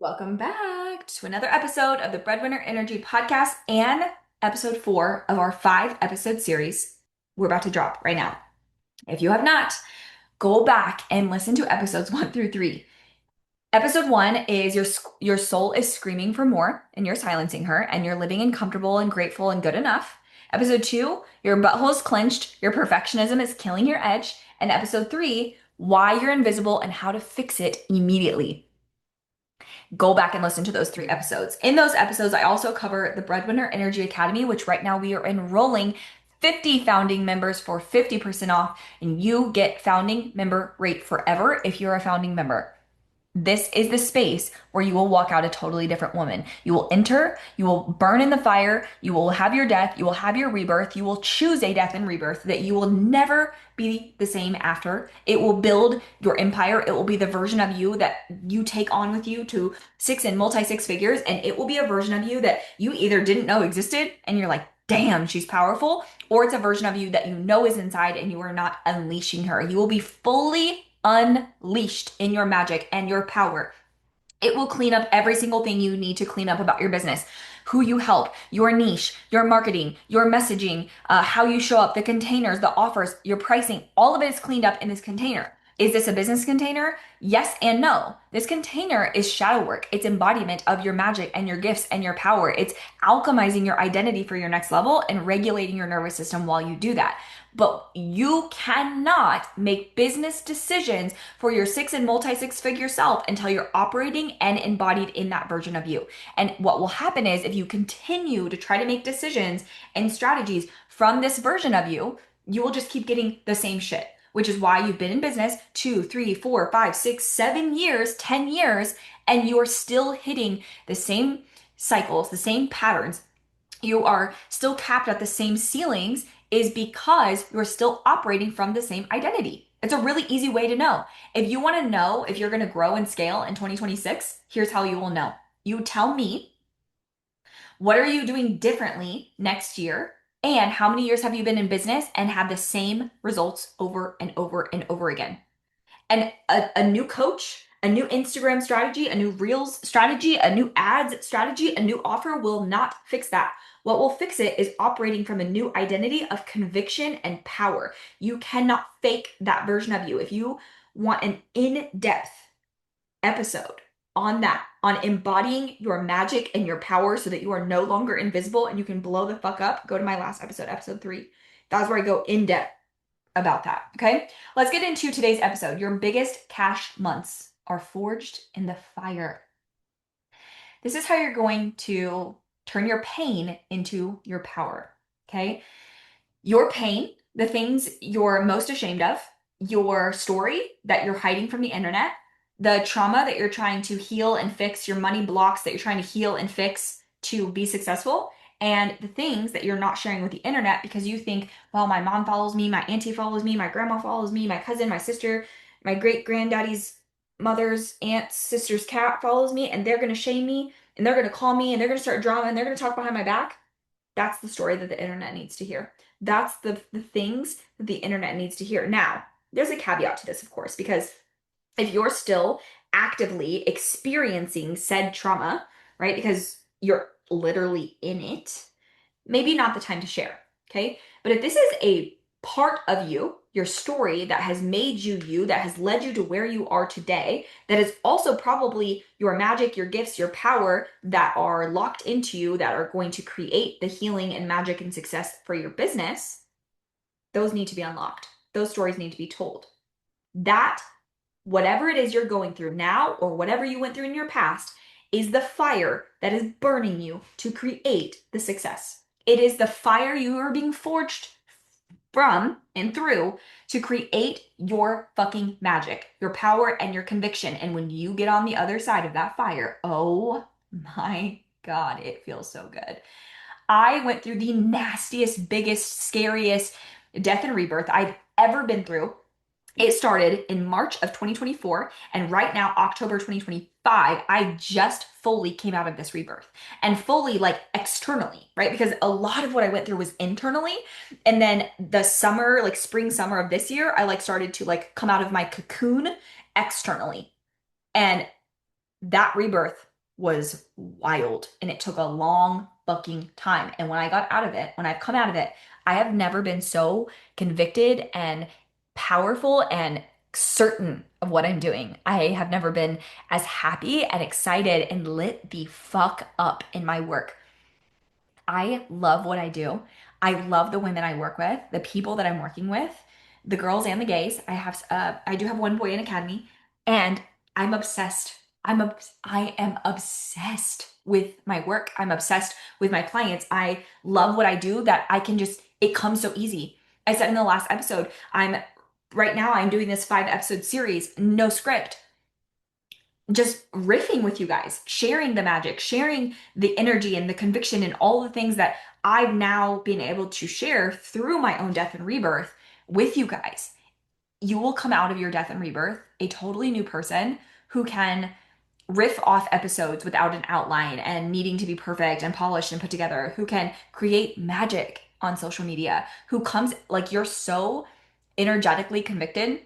Welcome back to another episode of the Breadwinner Energy Podcast and episode 4 of our 5 episode series we're about to drop right now. If you have not, go back and listen to episodes 1 through 3. Episode 1 is your soul is screaming for more and you're silencing her and you're living in comfortable and grateful and good enough. Episode 2, your butthole is clenched, your perfectionism is killing your edge. And episode 3, why you're invisible and how to fix it immediately. Go back and listen to those 3 episodes. In those episodes, I also cover the Breadwinner Energy Academy, which right now we are enrolling 50 founding members for 50% off, and you get founding member rate forever if you're a founding member. This is the space where you will walk out a totally different woman. You will enter, you will burn in the fire, you will have your death, you will have your rebirth, you will choose a death and rebirth that you will never be the same after. It will build your empire. It will be the version of you that you take on with you to six and multi six figures. And it will be a version of you that you either didn't know existed and you're like, damn, she's powerful, or it's a version of you that you know is inside and you are not unleashing her. You will be fully unleashed in your magic and your power. It will clean up every single thing you need to clean up about your business. Who you help, your niche, your marketing, your messaging, how you show up, the containers, the offers, your pricing, all of it is cleaned up in this container. Is this a business container? Yes and no. This container is shadow work. It's embodiment of your magic and your gifts and your power. It's alchemizing your identity for your next level and regulating your nervous system while you do that. But you cannot make business decisions for your six and multi six figure self until you're operating and embodied in that version of you. And what will happen is if you continue to try to make decisions and strategies from this version of you, you will just keep getting the same shit, which is why you've been in business 2, 3, 4, 5, 6, 7 years, 10 years, and you are still hitting the same cycles, the same patterns. You are still capped at the same ceilings is because you're still operating from the same identity. It's a really easy way to know. If you want to know if you're going to grow and scale in 2026, here's how you will know. You tell me, what are you doing differently next year? And how many years have you been in business and had the same results over and over and over again? And a new coach, a new Instagram strategy, a new Reels strategy, a new ads strategy, a new offer will not fix that. What will fix it is operating from a new identity of conviction and power. You cannot fake that version of you. If you want an in-depth episode on that, on embodying your magic and your power so that you are no longer invisible and you can blow the fuck up, go to my last episode, episode 3. That's where I go in depth about that. Okay. Let's get into today's episode. Your biggest cash months are forged in the fire. This is how you're going to turn your pain into your power. Okay. Your pain, the things you're most ashamed of, your story that you're hiding from the internet, the trauma that you're trying to heal and fix, your money blocks that you're trying to heal and fix to be successful, and the things that you're not sharing with the internet because you think, well, my mom follows me, my auntie follows me, my grandma follows me, my cousin, my sister, my great granddaddy's mother's aunt's sister's cat follows me, and they're going to shame me, and they're going to call me, and they're going to start drama, and they're going to talk behind my back. That's the story that the internet needs to hear. That's the things that the internet needs to hear. Now, there's a caveat to this, of course, because if you're still actively experiencing said trauma, right, because you're literally in it, maybe not the time to share. Okay. But if this is a part of you, your story that has made you you, that has led you to where you are today, that is also probably your magic, your gifts, your power that are locked into you, that are going to create the healing and magic and success for your business, those need to be unlocked. Those stories need to be told. That, whatever it is you're going through now or whatever you went through in your past, is the fire that is burning you to create the success. It is the fire you are being forged from and through to create your fucking magic, your power and your conviction. And when you get on the other side of that fire, oh my God, it feels so good. I went through the nastiest, biggest, scariest death and rebirth I've ever been through. It started in March of 2024, and right now, October 2025, I just fully came out of this rebirth and fully, like, externally, right? Because a lot of what I went through was internally. And then the summer, like spring, summer of this year, I like started to like come out of my cocoon externally. And that rebirth was wild and it took a long fucking time. And when I got out of it, when I've come out of it, I have never been so convicted and powerful and certain of what I'm doing. I have never been as happy and excited and lit the fuck up in my work. I love what I do. I love the women I work with, the people that I'm working with, the girls and the gays. I do have one boy in academy, and I'm obsessed. I am obsessed with my work. I'm obsessed with my clients. I love what I do that I can just, it comes so easy. I said in the last episode, right now I'm doing this 5 episode series, no script, just riffing with you guys, sharing the magic, sharing the energy and the conviction and all the things that I've now been able to share through my own death and rebirth with you guys. You will come out of your death and rebirth a totally new person who can riff off episodes without an outline and needing to be perfect and polished and put together, who can create magic on social media, who comes like you're so energetically convicted,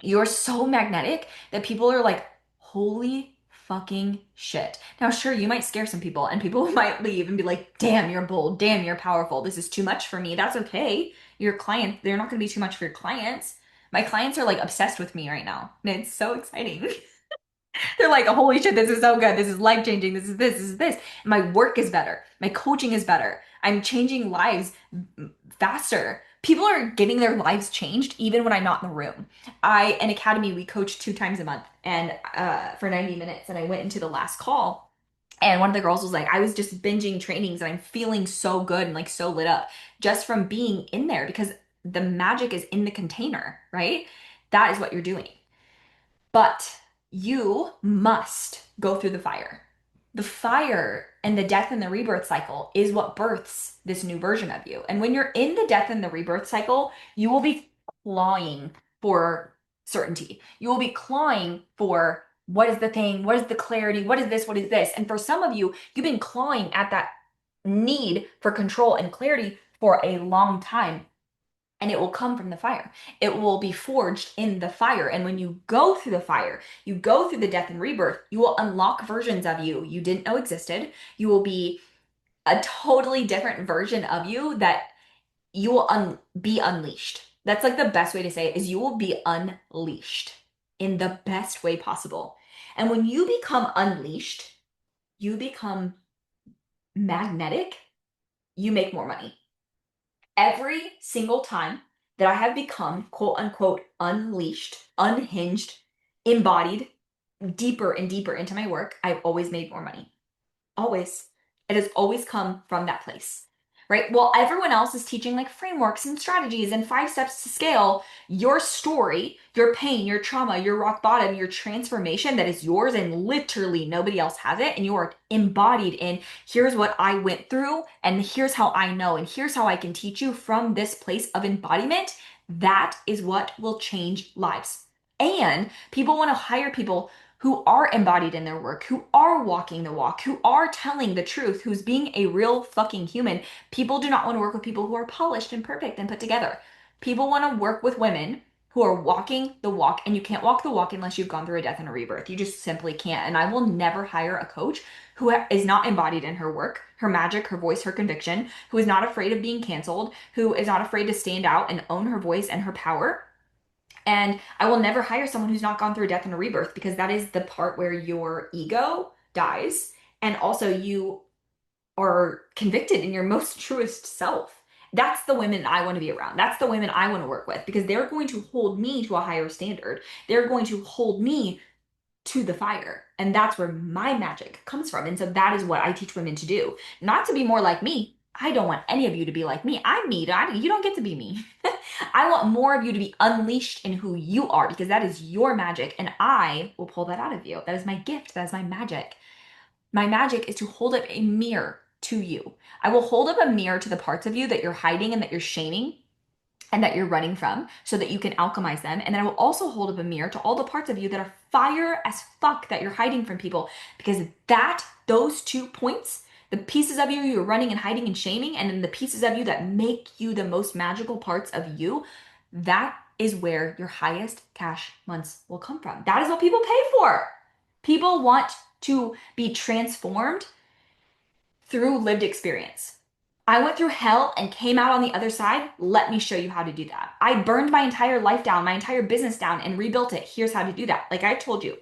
you're so magnetic that people are like, holy fucking shit. Now, sure, you might scare some people and people might leave and be like, damn, you're bold. Damn, you're powerful. This is too much for me. That's okay. Your client, they're not going to be too much for your clients. My clients are like obsessed with me right now. And it's so exciting. They're like, holy shit, this is so good. This is life changing. This is this. My work is better. My coaching is better. I'm changing lives faster. People are getting their lives changed even when I'm not in the room. In Academy, we coach 2 times a month and for 90 minutes. And I went into the last call. And one of the girls was like, I was just binging trainings and I'm feeling so good and like so lit up just from being in there because the magic is in the container, right? That is what you're doing. But you must go through the fire. The fire and the death and the rebirth cycle is what births this new version of you. And when you're in the death and the rebirth cycle, you will be clawing for certainty. You will be clawing for what is the thing? What is the clarity? What is this? What is this? And for some of you, you've been clawing at that need for control and clarity for a long time, and it will come from the fire. It will be forged in the fire. And when you go through the fire, you go through the death and rebirth, you will unlock versions of you didn't know existed. You will be a totally different version of you that you will be unleashed. That's like the best way to say it is you will be unleashed in the best way possible. And when you become unleashed, you become magnetic, you make more money. Every single time that I have become quote unquote unleashed, unhinged, embodied deeper and deeper into my work, I've always made more money. Always. It has always come from that place, right? While everyone else is teaching like frameworks and strategies and 5 steps to scale, your story, your pain, your trauma, your rock bottom, your transformation that is yours and literally nobody else has it. And you are embodied in here's what I went through and here's how I know and here's how I can teach you from this place of embodiment. That is what will change lives. And people want to hire people who are embodied in their work, who are walking the walk, who are telling the truth, who's being a real fucking human. People do not want to work with people who are polished and perfect and put together. People want to work with women who are walking the walk, and you can't walk the walk unless you've gone through a death and a rebirth. You just simply can't. And I will never hire a coach who is not embodied in her work, her magic, her voice, her conviction, who is not afraid of being canceled, who is not afraid to stand out and own her voice and her power. And I will never hire someone who's not gone through death and a rebirth because that is the part where your ego dies and also you are convicted in your most truest self. That's the women I want to be around. That's the women I want to work with because they're going to hold me to a higher standard. They're going to hold me to the fire. And that's where my magic comes from. And so that is what I teach women to do. Not to be more like me. I don't want any of you to be like me. I'm me. You don't get to be me. I want more of you to be unleashed in who you are because that is your magic and I will pull that out of you. That is my gift. That is my magic. My magic is to hold up a mirror to you. I will hold up a mirror to the parts of you that you're hiding and that you're shaming and that you're running from so that you can alchemize them. And then I will also hold up a mirror to all the parts of you that are fire as fuck that you're hiding from people because those 2 points, the pieces of you you're running and hiding and shaming, and then the pieces of you that make you the most magical parts of you, that is where your highest cash months will come from. That is what people pay for. People want to be transformed through lived experience. I went through hell and came out on the other side. Let me show you how to do that. I burned my entire life down, my entire business down, and rebuilt it. Here's how to do that. Like I told you,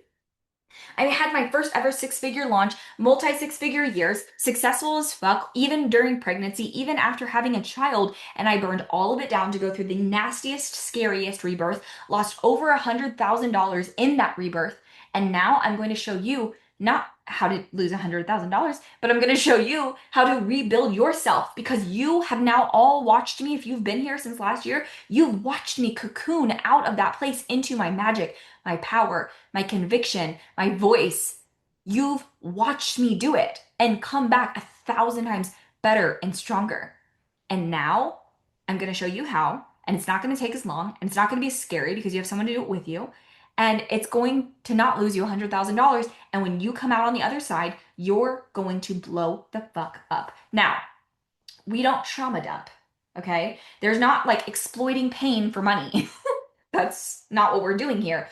I had my first ever six-figure launch, multi six-figure years, successful as fuck, even during pregnancy, even after having a child, and I burned all of it down to go through the nastiest, scariest rebirth, lost over $100,000 in that rebirth, and now I'm going to show you not how to lose $100,000, but I'm going to show you how to rebuild yourself because you have now all watched me. If you've been here since last year, you've watched me cocoon out of that place into my magic, my power, my conviction, my voice. You've watched me do it and come back 1,000 times better and stronger. And now I'm going to show you how, and it's not going to take as long, and it's not going to be scary because you have someone to do it with you. And it's going to not lose you $100,000. And when you come out on the other side, you're going to blow the fuck up. Now, we don't trauma dump, okay? There's not like exploiting pain for money. That's not what we're doing here.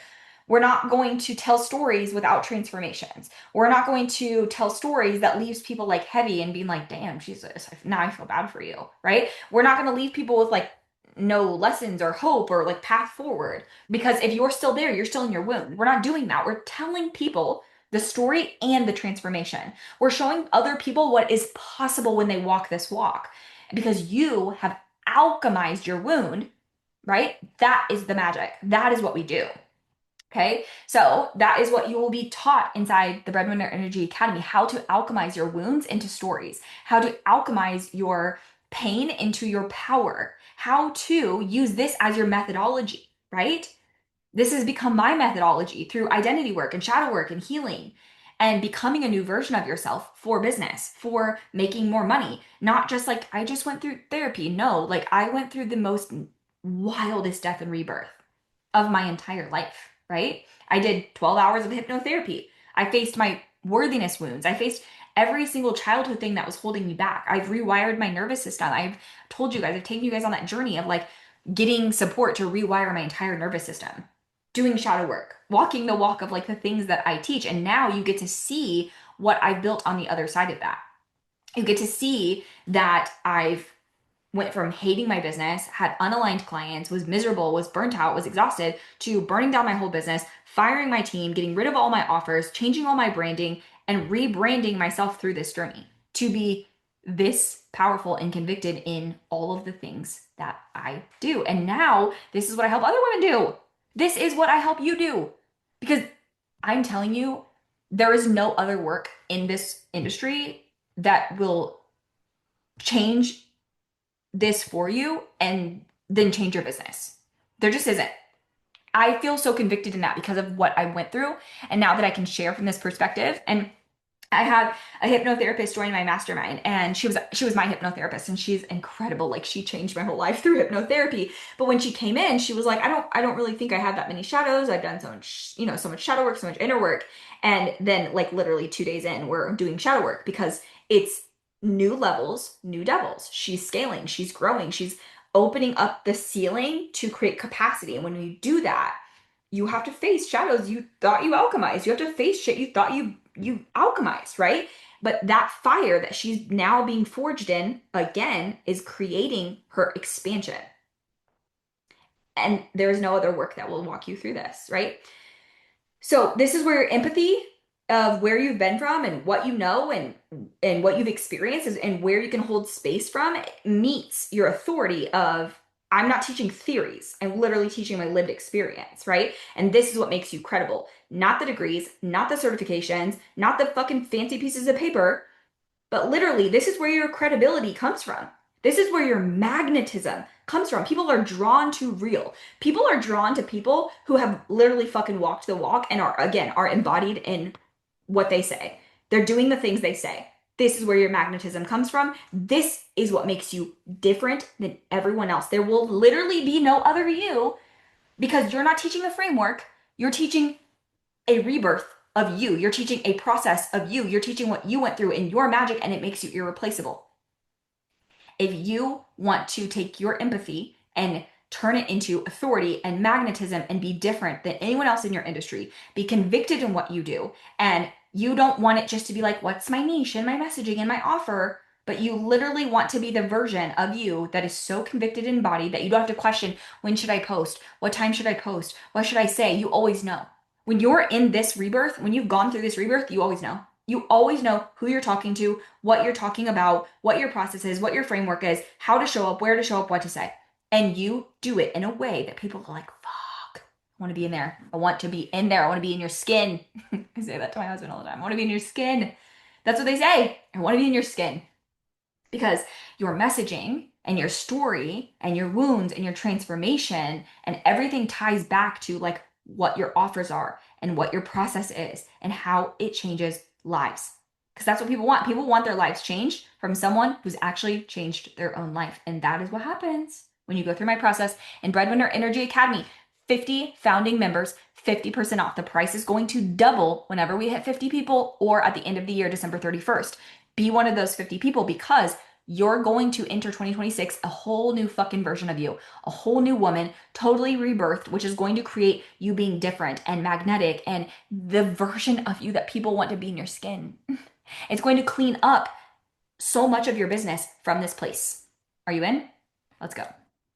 We're not going to tell stories without transformations. We're not going to tell stories that leaves people like heavy and being like, damn, Jesus, now I feel bad for you, right? We're not going to leave people with like no lessons or hope or like path forward. Because if you're still there, you're still in your wound. We're not doing that. We're telling people the story and the transformation. We're showing other people what is possible when they walk this walk. Because you have alchemized your wound, right? That is the magic. That is what we do. Okay, so that is what you will be taught inside the Breadwinner Energy Academy, how to alchemize your wounds into stories, how to alchemize your pain into your power, how to use this as your methodology, right? This has become my methodology through identity work and shadow work and healing and becoming a new version of yourself for business, for making more money. Not just like I just went through therapy. No, like I went through the most wildest death and rebirth of my entire life, right? I did 12 hours of hypnotherapy. I faced my worthiness wounds. I faced every single childhood thing that was holding me back. I've rewired my nervous system. I've told you guys, I've taken you guys on that journey of like getting support to rewire my entire nervous system, doing shadow work, walking the walk of like the things that I teach. And now you get to see what I've built on the other side of that. You get to see that I've went from hating my business, had unaligned clients, was miserable, was burnt out, was exhausted, to burning down my whole business, firing my team, getting rid of all my offers, changing all my branding, and rebranding myself through this journey to be this powerful and convicted in all of the things that I do. And now this is what I help other women do. This is what I help you do. Because I'm telling you, there is no other work in this industry that will change this for you and then change your business. There just isn't. I feel so convicted in that because of what I went through. And now that I can share from this perspective, and I had a hypnotherapist join my mastermind, and she was my hypnotherapist, and she's incredible. Like she changed my whole life through hypnotherapy. But when she came in, she was like, I don't really think I have that many shadows. I've done so much, so much shadow work, so much inner work. And then like literally 2 days in, we're doing shadow work because it's new levels, new devils. She's scaling, she's growing, she's opening up the ceiling to create capacity. And when you do that, you have to face shadows you thought you alchemized. You have to face shit you thought you alchemized, right? But that fire that she's now being forged in again is creating her expansion. And there's no other work that will walk you through this, right? So this is where empathy of where you've been from and what you know and what you've experienced and where you can hold space from meets your authority of I'm not teaching theories. I'm literally teaching my lived experience, right? And this is what makes you credible. Not the degrees, not the certifications, not the fucking fancy pieces of paper, but literally this is where your credibility comes from. This is where your magnetism comes from. People are drawn to real. People are drawn to people who have literally fucking walked the walk and are embodied in what they say. They're doing the things they say. This is where your magnetism comes from. This is what makes you different than everyone else. There will literally be no other you because you're not teaching a framework. You're teaching a rebirth of you. You're teaching a process of you. You're teaching what you went through in your magic, and it makes you irreplaceable. If you want to take your empathy and turn it into authority and magnetism and be different than anyone else in your industry, be convicted in what you do, and You don't want it just to be like, what's my niche and my messaging and my offer? But you literally want to be the version of you that is so convicted in body that you don't have to question, when should I post? What time should I post? What should I say? You always know. When you're in this rebirth, when you've gone through this rebirth, you always know. You always know who you're talking to, what you're talking about, what your process is, what your framework is, how to show up, where to show up, what to say. And you do it in a way that people are like, fuck, I want to be in there. I want to be in there. I want to be in your skin. I say that to my husband all the time. I want to be in your skin. That's what they say. I want to be in your skin. Because your messaging and your story and your wounds and your transformation and everything ties back to like what your offers are and what your process is and how it changes lives. Because that's what people want. People want their lives changed from someone who's actually changed their own life. And that is what happens when you go through my process in Breadwinner Energy Academy. 50 founding members, 50% off. The price is going to double whenever we hit 50 people or at the end of the year, December 31st. Be one of those 50 people because you're going to enter 2026 a whole new fucking version of you, a whole new woman, totally rebirthed, which is going to create you being different and magnetic and the version of you that people want to be in your skin. It's going to clean up so much of your business from this place. Are you in? Let's go.